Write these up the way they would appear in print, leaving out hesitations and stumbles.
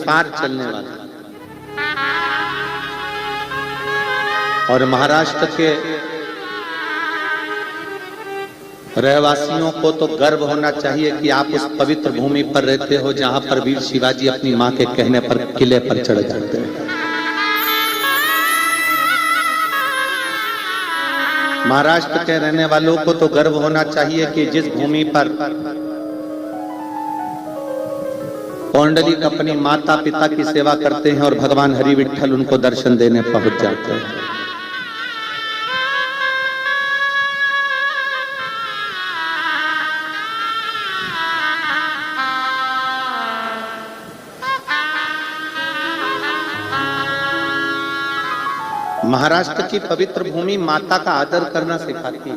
अनुसार चलने वाला। और महाराष्ट्र के रहवासियों को तो गर्व होना चाहिए कि आप उस पवित्र भूमि पर रहते हो जहां पर वीर शिवाजी अपनी मां के कहने पर किले पर चढ़ जाते हैं। महाराष्ट्र के रहने वालों को तो गर्व होना चाहिए कि जिस भूमि पर पौंडलिक अपनी माता पिता की सेवा करते हैं और भगवान हरि विठ्ठल उनको दर्शन देने पहुंच जाते हैं। महाराष्ट्र की पवित्र भूमि माता का आदर करना सिखाती है।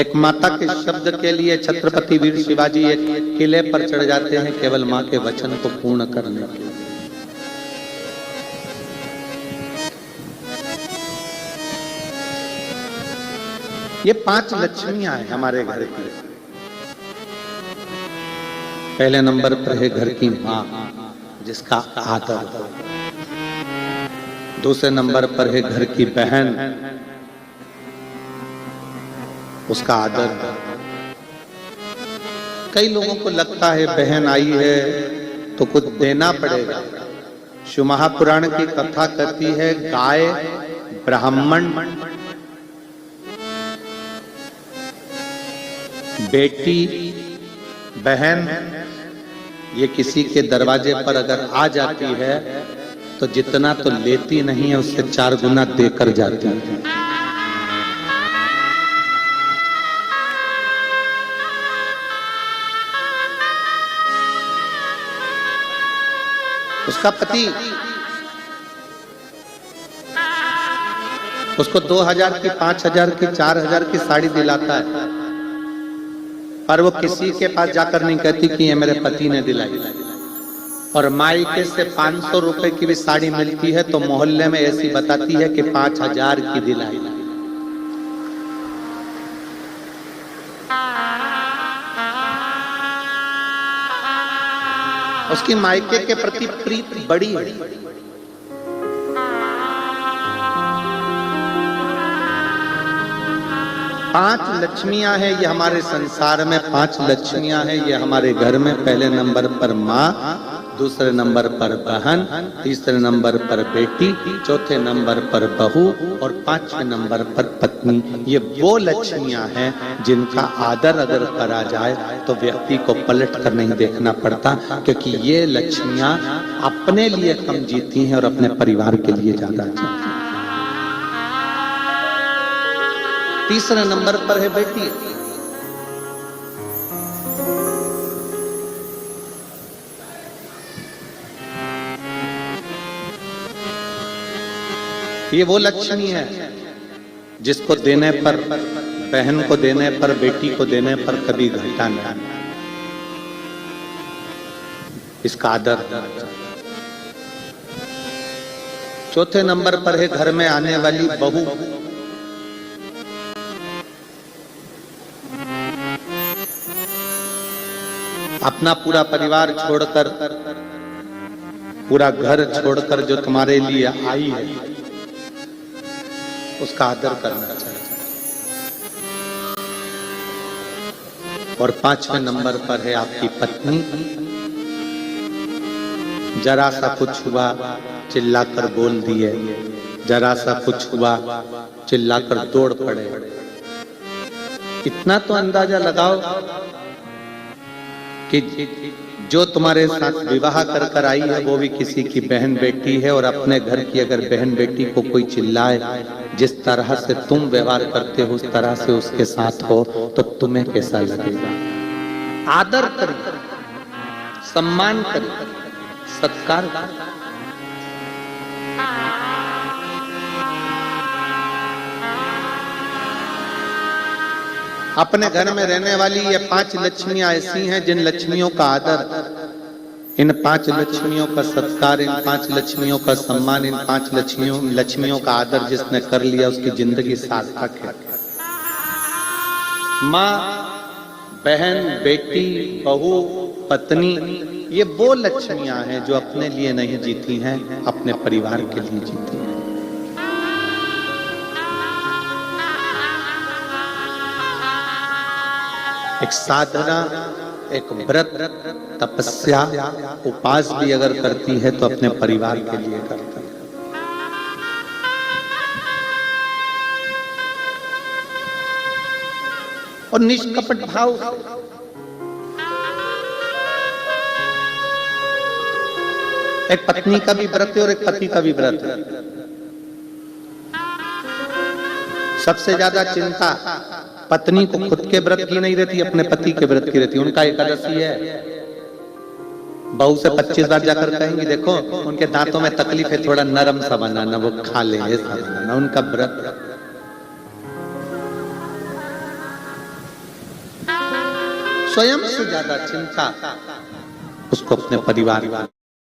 एक माता के शब्द के लिए छत्रपति वीर शिवाजी एक किले पर चढ़ जाते हैं केवल मां के वचन को पूर्ण करने के लिए। ये 5 लक्ष्मियां हैं हमारे घर की। पहले नंबर पर है घर की मां जिसका आदर। दूसरे नंबर पर है घर की बहन, उसका आदर। कई लोगों को लगता है बहन आई है तो कुछ देना पड़ेगा। शिव महापुराण की कथा कहती है गाय, ब्राह्मण, बेटी, बहन ये किसी के दरवाजे पर अगर आ जाती है तो जितना तो लेती नहीं है उससे 4 गुना देकर जाती है। उसका पति उसको 2000 की, 5000 की, 4000 की साड़ी दिलाता है, पर वो किसी के पास जाकर नहीं कहती कि ये मेरे पति ने दिलाई। और मायके से 500 रुपए की भी साड़ी मिलती है तो मोहल्ले में ऐसी बताती है कि 5000 की दिलाई। उसकी मायके के प्रति प्रीत बड़ी है। पांच लक्ष्मियां हैं ये हमारे संसार में, 5 लक्ष्मियां हैं ये हमारे घर में। पहले नंबर पर माँ, दूसरे नंबर पर बहन, तीसरे नंबर पर बेटी, चौथे नंबर पर बहू और 5वें नंबर पर पत्नी। ये वो लक्ष्मियां हैं जिनका आदर अगर करा जाए तो व्यक्ति को पलट कर नहीं देखना पड़ता, क्योंकि ये लक्ष्मियां अपने लिए कम जीती हैं और अपने परिवार के लिए ज्यादा जीती हैं। तीसरे नंबर पर है बेटी। ये वो लक्ष्मी है जिसको देने पर, बहन को देने पर, बेटी को देने पर कभी घाटा नहीं, इसका आदर। चौथे नंबर पर है घर में आने वाली बहू। अपना पूरा परिवार छोड़कर, पूरा घर छोड़कर जो तुम्हारे लिए आई है उसका आदर करना चाहिए। और 5वें नंबर पर है आपकी पत्नी। जरा सा कुछ हुआ चिल्लाकर बोल दिए, जरा सा कुछ हुआ चिल्लाकर दौड़ पड़े। इतना तो अंदाजा लगाओ कि जो तुम्हारे साथ विवाह कर कर आई है वो भी किसी की बहन बेटी है, और अपने घर की अगर बहन बेटी को कोई चिल्लाए, जिस तरह से तुम व्यवहार करते हो उस तरह से उसके साथ हो तो तुम्हें कैसा लगेगा? आदर करिए, सम्मान करिए, सत्कार करिए। अपने घर में रहने वाली ये 5 लक्ष्मियां ऐसी हैं जिन लक्ष्मियों का आदर, इन 5 लक्ष्मियों का सत्कार, इन 5 लक्ष्मियों का सम्मान, इन 5 लक्ष्मियों का आदर जिसने कर लिया उसकी जिंदगी सार्थक है। माँ बहन, बेटी, बहू, पत्नी, ये वो लक्ष्मियां हैं जो अपने लिए नहीं जीती हैं, अपने परिवार के लिए जीती हैं। एक साधना, एक व्रत, तपस्या, उपास भी अगर करती है तो अपने परिवार के लिए करती है। और निष्कपट भाव से एक पत्नी का भी व्रत है और एक पति का भी व्रत है। सबसे ज्यादा चिंता पत्नी को खुद के व्रत की नहीं रहती, अपने पति के व्रत की रहती। उनका एकादशी है, बहू से 25 बार जाकर कहेंगी देखो उनके दांतों में तकलीफ है, थोड़ा नरम सा बनाना, वो खा ले, ऐसा बनाना उनका व्रत। स्वयं से ज्यादा चिंता उसको अपने परिवार